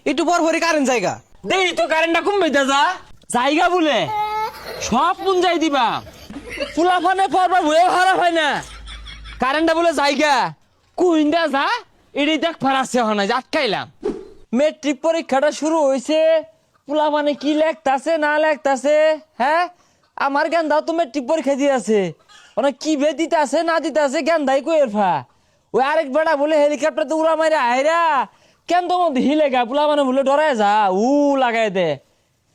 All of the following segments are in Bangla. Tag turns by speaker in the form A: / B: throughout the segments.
A: একটু পর পরে কারেন্ট জায়গা।
B: দেই তো কারেন্টটা কমবে যা জায়গা বলে সব মন যাই দিবা ফুলাফানে পরবার বয়ে খারাপ হয় না কারেন্টটা বলে জায়গা কুইন্দা যা এটাই দেখ ফারাসে হয় না আটকাইলাম মেট্রিক পরীক্ষাটা শুরু হয়েছে ফুলাফানে কি লেখতাছে না লেখতাছে হ্যাঁ আমার গেন্দাও তো মেট্রিক পরীক্ষা দিয়ে আছে অনেক কি বে দিতে আছে না দিতে আছে গেন্দাই কইের ফা ওই আরেক বেড়া বলে হেলিকপ্টার তো উড়া মারে আয়রা কেন তো মধ্যে হিলে গা পুলা মানে বলে ডরায় যা লাগাই দে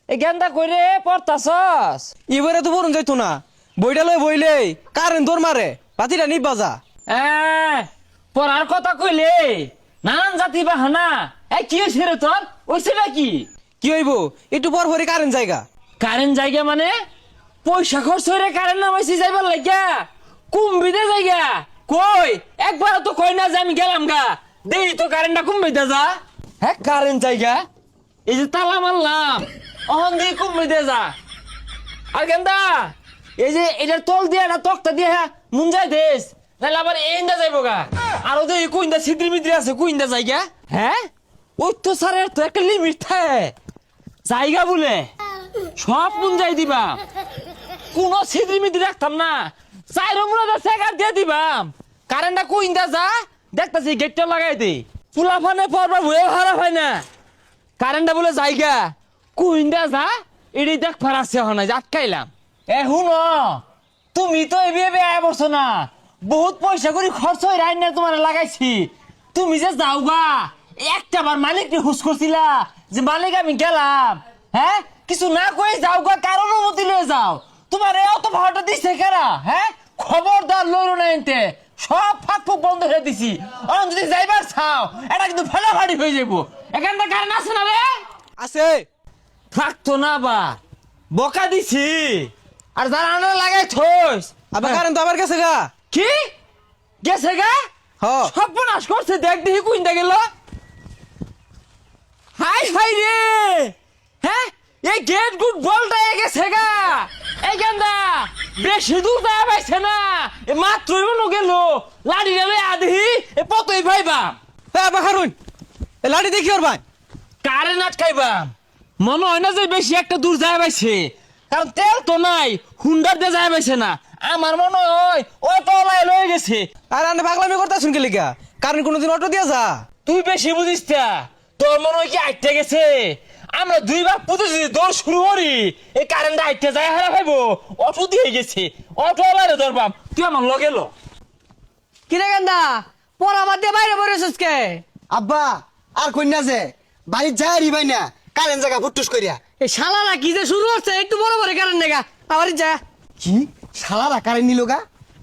B: এই গেন্দা কইরে পড়তাছস
A: এবারে তো বরুণ যাইতো না, বইটা লই বইলে কারেন্ট দৌড় মারে, বাতিটা নিবা যা।
B: পড়ার কথা কইলে নানান জাতি বাহানা এই কি হয়েছে রে তোর ওইছে নাকি
A: কি হইব একটু পর পরে কারেন্ট জায়গা।
B: কারেন্ট জায়গা মানে পয়সা খরচ হইরে কারেন্ট নামাইছি যাইবার লাগিয়া কুম্বিদে জায়গা কই একবার তো কই না যে আমি গেলাম গা দেই তো কারেন্টটা কুম্বিদে যা হ্যাঁ কারেন্ট জায়গা এই যে তালা মারলাম অহন দিয়ে কুম্বিদে যা আর গেন্দা এই যে এটার তল দিয়ে না তক্তা দিয়ে মুঞ্জাই দেশ নাহলে আবার এইন্দা যাইবো গা আর ওদের কুইন্দা ছিদ্রি মিদ্রি আছে কুইন্দা জায়গা হ্যাঁ ওই তো স্যারের তো একটা লিমিট থাকে জায়গা বলে সব মুঞ্জাই দিবা কোন ছিদ্রি মিদ্রি রাখতাম না চাইরো মুড়া সেকার দিয়ে দিবাম কারেন্টটা কুইন্দা যা দেখতাছি গেটটা লাগাই দে ফুলাফানে পরবার হয়ে খারাপ হয় না কারেন্টটা বলে জায়গা কুইন্দা যা এটাই দেখ ফারাসে হয় না আটকাইলাম হুন তুমি তো এবিএ আয় বসো না বহুত পয়সা করে খরচ হয়ে রাইন না তোমার লাগাইছি তুমি যে যাও গা একটা বার মালিক হুস করছিলা যে মালিক আমি গেলাম হ্যাঁ কিছু না কই যাও গা কারণ অনুমতি লয়ে যাও তোমার অত ভাড়াটা দিছে কারা হ্যাঁ খবরদার লইলো না এনতে সব ফাঁক ফুক বন্ধ হয়ে দিছি অন যদি যাইবার চাও এটা কিন্তু ফাটাফাটি হয়ে যাবো এখানটা কারণ আছে না রে
A: আছে
B: থাকতো না বা বকা দিছি আর যারা আনা লাগাই থইস
A: আবার কারেন্ট তো আবার গেছে গা।
B: কি গেছে গা
A: হ
B: সর্বনাশ করছে দেখ দেখি কুইন্দা গেল হাই হাই রে হ্যাঁ এই গেট গুড বলটা গেছে গা এই গেন্দা বেশি দূর যায় পাইছে না এ মাত্রই মনে গেল লাড়ি গেলে আধি এ পতই ভাইবা
A: আবার হারুন লাড়ি দেখি ওর ভাই
B: কারেন্ট আটকাইবা মনে হয় না যে বেশি একটা দূর যায় পাইছে কারণ তেল তো নাই হুন্ডার দিয়ে যায় পাইছে না আমার মনে হয় ও তলায় লয়ে গেছে
A: আর আমি পাগলামি করতে শুনকে লিখা কারণ কোনোদিন অটো দিয়া যা।
B: তুই বেশি বুঝিস তা তোর মনে হয় কি আইতে গেছে আমরা দুই ভাগ পুঁতে যদি দৌড় শুরু করি এই কারেন্টটা আইতে যায় হারা ভাইবো অটো দিয়ে গেছে অটো আলারে ধরবাম তুই আমার লগে লো
C: কিরে গেন্দা পড়া বাদ দিয়ে বাইরে বসেছিস কে?
D: আব্বা আর কন্যা যে বাড়ির যায় রিবাই না কারেন্ট জায়গা ফুটুস করিয়া
C: এই শালারা কি যে শুরু হচ্ছে একটু বড় বড় কারণ নেগা আবার যা
D: কি শালারা কারেন্ট নিল গা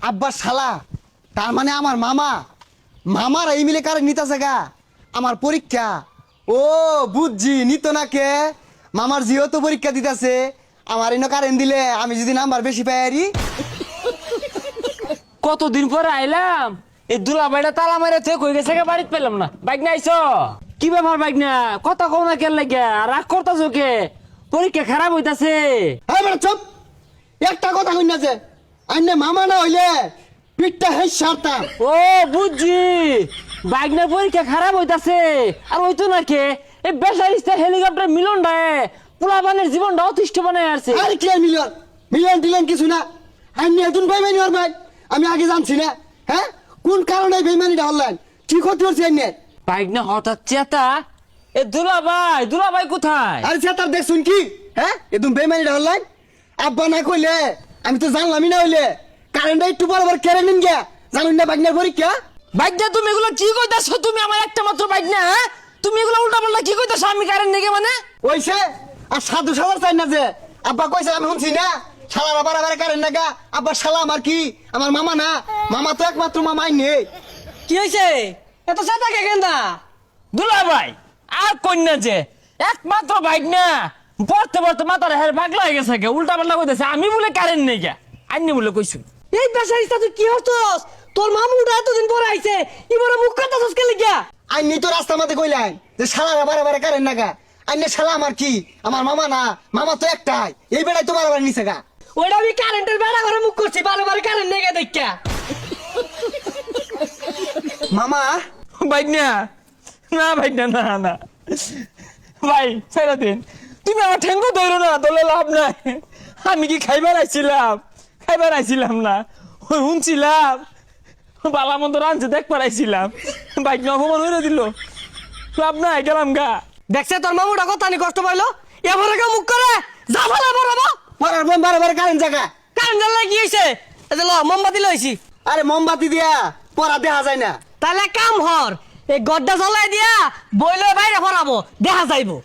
D: আব্বার শালা তার মানে আমার মামা মামারা এই মিলে কারেন্ট নিতেছে গা আমার পরীক্ষা ও বুঝছি নিত না কে মামার জিও তো পরীক্ষা দিতেছে আমার এনে কারেন্ট দিলে আমি যদি নাম্বার বেশি পাই আরি
B: কতদিন পরে আইলাম এই দুলাভাইটা তালা মারে থেকে কই গেছে বাড়িতে পেলাম না বাইক না আইছো কি ব্যাপার বাইক না কথা কও না কেন লাগে রাগ করতাছ কে পরীক্ষা খারাপ হইতাছে
D: হ্যাঁ বেটা চুপ একটা কথা কন্যা যে আইনে মামা না হইলে পিঠটা হেস সারতাম
B: ও বুঝছি বাইক না পরীক্ষা খারাপ হইতাছে আর হইতো না কে এই বেসারিস্তা হেলিকপ্টার মিলন ডায়ে পোলাপানের জীবনটা অতিষ্ঠ বানায় আসছে
D: আর কি আর মিলন মিলন দিলেন কিছু না আইনে নতুন বেমানি ওর ভাই আমি আগে জানছি না হ্যাঁ কোন কারণে বেমানিটা হলেন কি ক্ষতি হচ্ছে আইনে
B: বাইক না হঠাৎ চেতা এ দুলাভাই কোথায়
D: আরে তার দেখছুন কি হ্যাঁ একদম বেমানিটা হলেন আব্বা না কইলে আমি তো জানলামই না হইলে কারেন্টটা একটু বরাবর কেড়ে নিন গিয়া জানুন না বাগনার পরীক্ষা
B: বাইক না তুমি এগুলো কি কইতাছো তুমি আমার একটা মাত্র বাইক না হ্যাঁ তুমি এগুলো উল্টা পাল্টা কি কইতাছো আমি কারেন্ট নেগে মানে
D: ওইসে আর সাধু সালার চাই না যে আব্বা কইছে আমি শুনছি না শালারা বারাবার কারেন্ট নাগা আব্বা শালা আমার কি আমার মামা না মামা তো একমাত্র মামাই নেই
C: কি হয়েছে এত চেতা কে গেন্দা?
B: দুলাভাই আর কন্যা যে একমাত্র বাইক না পড়তে পড়তে মাথার হের পাগলা হয়ে গেছে কে উল্টা পাল্টা কইতাছে আমি বলে কারেন্ট নেই গে আইনি বলে কইছু
C: এই বেসারিস্তা তুই কি হচ্ছস? তোর মামুটা এতদিন পরে আইছে এবারে মুখ কাটাছস কে লিগা?
D: আইনি তো রাস্তার মধ্যে কইলেন যে শালারা বারাবার কারেন্ট নাগা আইনে শালা আমার কি আমার মামা না মামা তো একটাই এই বেড়াই তো বারাবার নিছে গা
C: ওইটা আমি কারেন্টের বেড়া করে মুখ করছি বারবার কারেন্ট নেগে দেখা
D: মামা
B: বাইক না না বাইক না না না ভাই ছেড়ে দিন, তুমি আমার ঠেঙ্গ ধরো না, তোলে লাভ নাই। আমি কি খাইবার আইছিলাম না, ওই শুনছিলাম বালা মন্দ রাঁধছে দেখবার আইছিলাম, বাইক নিয়ে অপমান হইরে দিল, লাভ নাই, গেলাম গা।
C: দেখছে তোর মামুটা কথা নি কষ্ট পাইলো, এবারে কেউ মুখ করে যা ফেলা বরাবো
D: পরার বোম বারে কারেন্ট জায়গা।
C: কারণ জানলে কি হয়েছে? এই যে ল মোমবাতি লইছি,
D: আরে মোমবাতি দিয়া পরা দেখা যায় না।
C: তাহলে কাম হর এই গড্ডা জ্বলাই দিয়া বইলে বাইরে ফরাবো দেখা যাইবো।